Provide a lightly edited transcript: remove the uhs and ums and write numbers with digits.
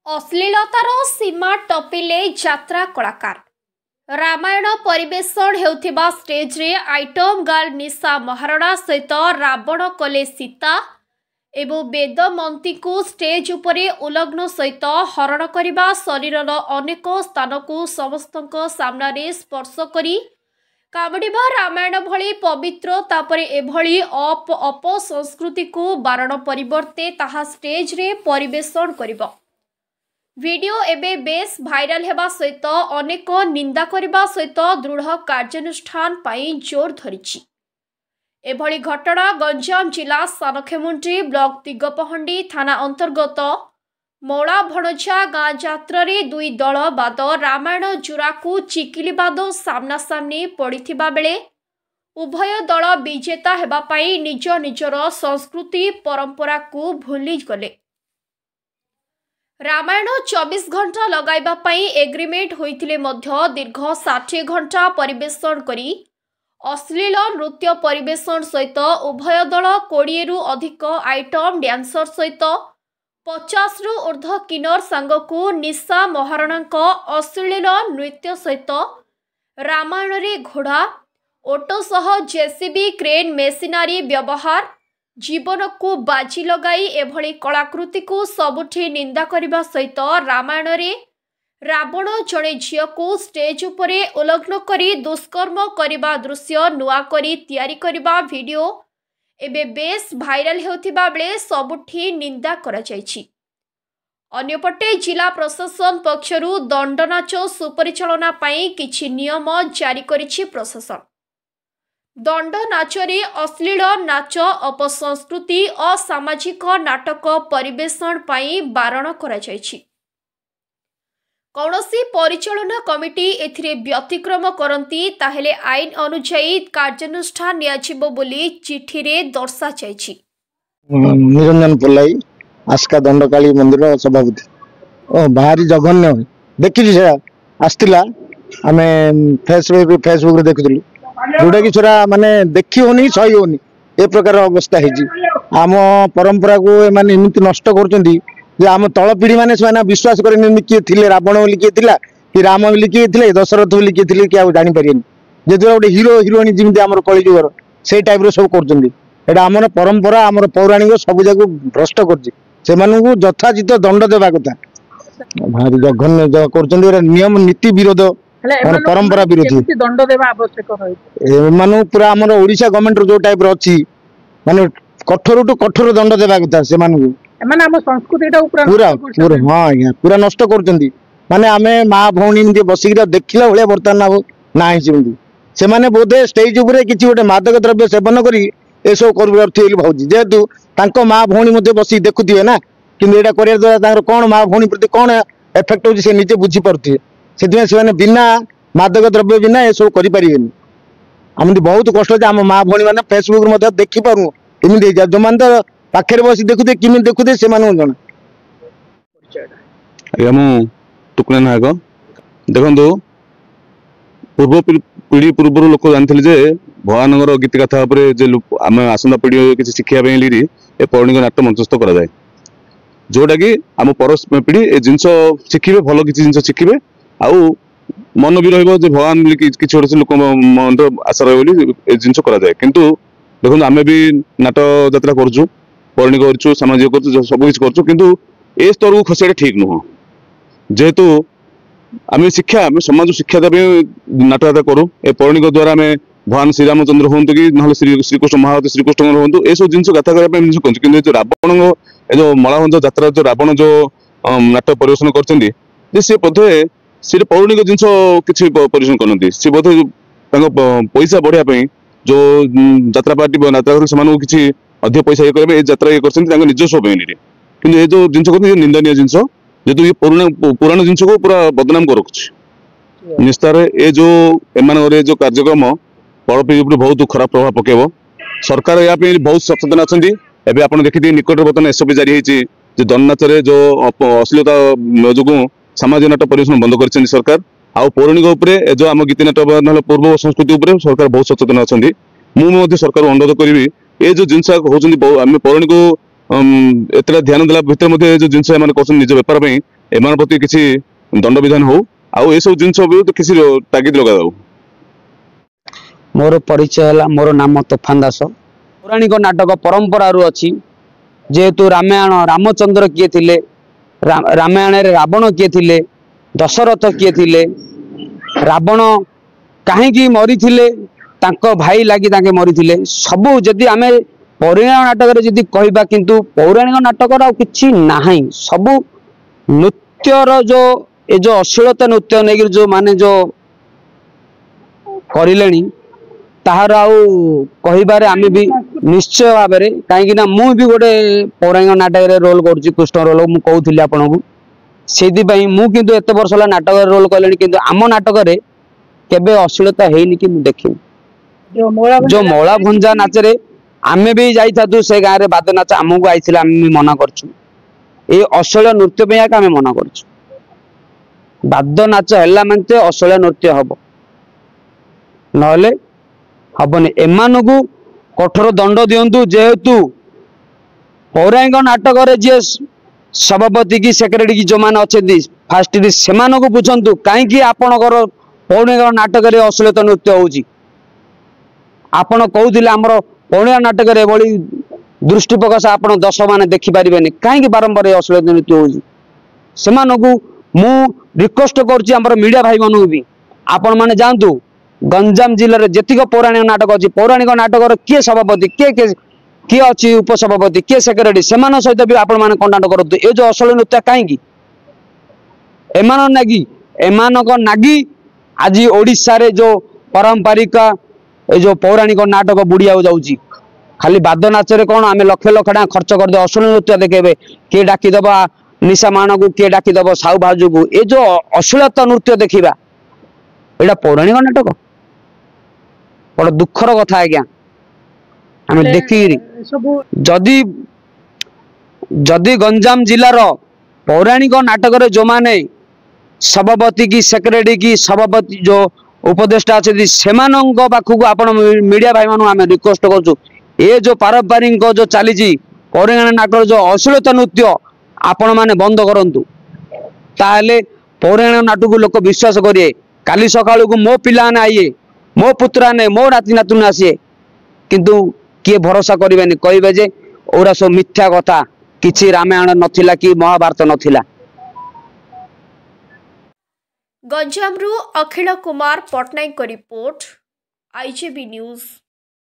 अश्लीलतार सीमा टपिले यात्रा कलाकार रामायण परिवेषण हेउथिबा स्टेज रे आइटम गर्ल निशा महाराणा सहित रावण कले सीता एवं वेदमंती को स्टेज उपरे उलग्न सहित हरण करने शरीरर अनेक स्थान को समस्त सामने स्पर्श करी कामड़िबा रामायण भली पवित्र तापरे एभली अपसंस्कृति को बारण परिवर्ते ताहा स्टेज रे परिवेषण करिबो। वीडियो एबे बेस भाइराल हेबा सहित अनेक निंदा करबा सहित दृढ़ कार्यानुष्ठान पाई जोर धरिछि। एभली घटना गंजाम जिला सानखेमुंडी ब्लॉक दिगपहंडी थाना अंतर्गत मौला भणजा गाँ जात्रा रे दुई दल बाद रामायण जुराकू चिकिलीबाद सामना सामनी पड़िथिबा बेले उभय दल विजेता हेबा पाई निज निजर संस्कृति परंपरा को भूली गले। रामायण 24 घंटा लगाइबा पाई एग्रीमेंट होइथिले मध्य दीर्घ 60 घंटा परिवेषण करी अश्लील नृत्य परिवेषण सहित उभय दल 20 रु अधिक आइटम डांसर सहित 50 रु ऊर्ध्व किन्नर सांगकू निशा महाराणा अश्लील नृत्य सहित रामायण रे घोड़ा ओटो सह जेसीबी क्रेन मेसिनारी व्यवहार जीवन को बाजी लगाई एभली कलाकृति को सबुठी निंदा करने सहित रामायण रे रावण जड़े झील को स्टेज उपरे उलग्न करी दुष्कर्म करने दृश्य नुआ करी तैयारी करबा वीडियो एबे बेस भाइराल हेउथिबा बेले सबुठी निंदा करा जायछि। अन्यपटे जिला प्रशासन पक्षरु दंडनाच सुपरिचालना पाई किछि नियम जारी करिछि प्रशासन। दंड नाचरे अश्लील नाच अपसंस्कृति असामाजिक नाटक परिवेषण पाई बारण करा जायछि। कौनसी परिचालना कमिटी एथिरे व्यतिक्रम करती ताहेले आईन अनुसायी कार्यानुष्ठान नियाजिबो बोली चिठी रे दर्शा जायछि। निरंजन पल्लाई आस्का दंडकाली मंदिर सभापति भारी जघन्य देखी आसला आम फेसबुक रे देखुलु जोटा कि छोरा माने देखी होनी सही होनी ए प्रकार अवस्था आम परंपरा को माने एमती नष्ट कर आम तल पीढ़ी मैंने विश्वास करें किए थे रावण बोली किए थिला कि राम बोली किए थे दशरथ बोली किए थे कि जापर जेहतु गोटे हिरो हिरोइन जमी आम कलिजुगर से टाइप सब कर परंपरा आम पौराणिक सब जगह भ्रष्ट कर यथाचित दंड देवा कथा भारी जघन्य कर नियम नीति विरोध परंपरा विरोधी दंड देवा आवश्यक एम पूरा आम ओडिशा गवर्नमेंट जो टाइप अच्छी माने कठोर टू कठोर दंड देवा कथा से पूरा हाँ आज्ञा पूरा नष्ट कर माने आमे माँ भौणी बसिक देखला भाया बर्तमान ना से माने बोधे स्टेज उपरे किसी गोटे मादक द्रव्य सेवन करी ए सब कर भावुँ जेहेतु तांको माँ भौणी बस देखुए ना कि यहाँ कर द्वारा कौन माँ भौणी प्रति कौन एफेक्ट हो निजे बुझीपे से बिना मादक द्रव्य बिना ये सब करें आम बहुत कष्ट आम माँ भौणी मैंने फेसबुक देखिपारू एमती जो मैंने तो पाखे बस देखुए किमी देखुए से जना आज्ञा मु टुकुना नायक देखो पूर्व पीढ़ी पूर्व लोक जानते जे भगवान गीत कथा आम आसंता पीढ़ी किसी शिक्षा ए पौराणिक नाट्य मंचस्थ कराए जोटा कि आम पर पीढ़ी ए जिनस शिखे भल किसी जिन शिखे आउ मन भी भगवान किसी गोटे लोक मन आशा रही जिन कराए किंतु देखो आम भी नाट यात्रा करूँ पौराणिक कर सामाजिक कर सब किसी करूँ ए स्तर को खसा ठीक नुह जेहेतु आम शिक्षा आम समाज शिक्षा देवे नाट यात्रा करूँ ए पौराणिक द्वारा आम भगवान श्रीरामचंद्र हूँ कि ना श्रीकृष्ण महावती श्रीकृष्ण हूँ ये सब जिन गाथा करने कि रावण जो मलाभंज यात्रा जो रावण जो नाटक परिवेशन कर बोधे सी पौराणिक जिन किसी परिवेशन करते सी बोधे पैसा बढ़ाई जो यात्रा पार्टी यात्रा से किसी अधिक पैसा ये करेंगे यात्रा ये कर निजस्व कि ये जो जिन कहते निंदनीय जिन जेहतु ये पुराण जिन को पूरा बदनाम कर रखुच्छी निस्तार ये जो एम जो कार्यक्रम बड़ पीढ़ी बहुत खराब प्रभाव पकेब सरकार या बहुत सचेतन अच्छा आप देखिए निकट बर्तमान एसओपी जारी होती दंड नाचरे जो अश्लीलता जो सामाजिक नाटक परिवेशन बंद कर सरकार आउ पौराणिक उपरे जो आम गीति नाटक ना पूर्व संस्कृति उपरे सरकार बहुत सचेतन अच्छा मुझे सरकार अनुरोध करी ये जो जिनस होम पौराणिक एत ध्यान देला भितर जो जिन निज बेपार एमान प्रति किसी दंड विधान हो आउ ए सब जिनस विरुद्ध किसी तागिद लगा जाऊ। मोर परिचय है मोर नाम तोफान दास पौराणिक नाटक परंपरा रु अच्छी जेहेतु रामायण रामचंद्र किए थिले रामायण रे रावण किए थिले दशरथ किए थिले रावण कहीं मरी थिले तांको भाई लगी तांके मरी थिले सबू जदि आमे पौराणिक नाटक रे जदि कहबा किंतु पौराणिक नाटक रा किछि नाही सबू नृत्यर जो ए जो अश्लीलता नृत्य नहीं जो माने जो करिलेनी ताहार आउ कहिबारे आमे भी निश्चय भाव में कहीं मु भी गोटे पौराणिक नाटक रे रोल करुच्ची कृष्ण रोल मु कहूली आपन को से मु किंतु एत वर्ष है नाटक रोल कले किंतु आम नाटक रे केबे अश्लीलता हेनी कि देखी जो मौला भंजा नाच रे आमे भी जाई था से गाँव में बाद नाच आमको आई आम मना करछु ये अश्लील नृत्य पे आमे मना करछु बाद नाच है मानते अश्लील नृत्य हम नहले हबनी एमानकु कठोर दंड दियंतु जेहेतु पौराणिक नाटक रे जे सभापति की सेक्रेटरी की जो मान अच्छे फास्ट से बुझंतु कहीं आपणकर पौराणिक नाटक रे अश्लील नृत्य होउची आपण कहूथिले हमर पौराणिक नाटक रे बड़ी दृष्टि प्रकाश आपण दर्शक माने देखि परिबेनी कहीं बारंबार अश्लील नृत्य होउची सेमानकु मु रिक्वेस्ट करछि हमर मीडिया भाई मानू भी आपण माने जानतु गंजाम जिले में जेतिक पौराणिक नाटक अच्छी पौराणिक नाटक किए सभापति किए अच्छी उपसभापति किए सेक्रेटरी से सहित भी आपण मैंने कंटाक्ट करूँ ये जो अश्लील नृत्य कहीं एमान नागी आज ओडिशा रे जो पारंपरिक ये जो पौराणिक नाटक बुड़िया जाऊँगी खाली बाद नाच कौन आम लक्ष लक्ष टाँग खर्च करदे अश्लील नृत्य देखेबे किए डाकिदबा निशा मान को किए डाकिदब साहू भाजू को ये जो अश्लीलता नृत्य देखा एटा पौराणिक नाटक बड़ दुखर कथा आज्ञा आम देखी जदि जदि गंजाम जिलार पौराणिक नाटक रे जो माने सभापति की सेक्रेटरी की सभापति जो उपदेष्टा अच्छे से पाखक आप मीडिया भाई मान आम रिक्वेस्ट करूँ ये जो पारंपरिक जो चली पौराणिक नाटक जो अश्लीलता नृत्य आपण मैंने बंद करूँ ताहले पौराणिक नाटक लोक विश्वास करिए काली सकाळु को मो पिला ने आइए मो पुत्रा ने मो नाती नातुन आसीए किंतु किए भरोसा करें कहे जे ओरा सब मिथ्या कथा किछि रामायण नथिला कि महाभारत नथिला। गंजामरू Akhil Kumar Patnaik report आईजेबी news.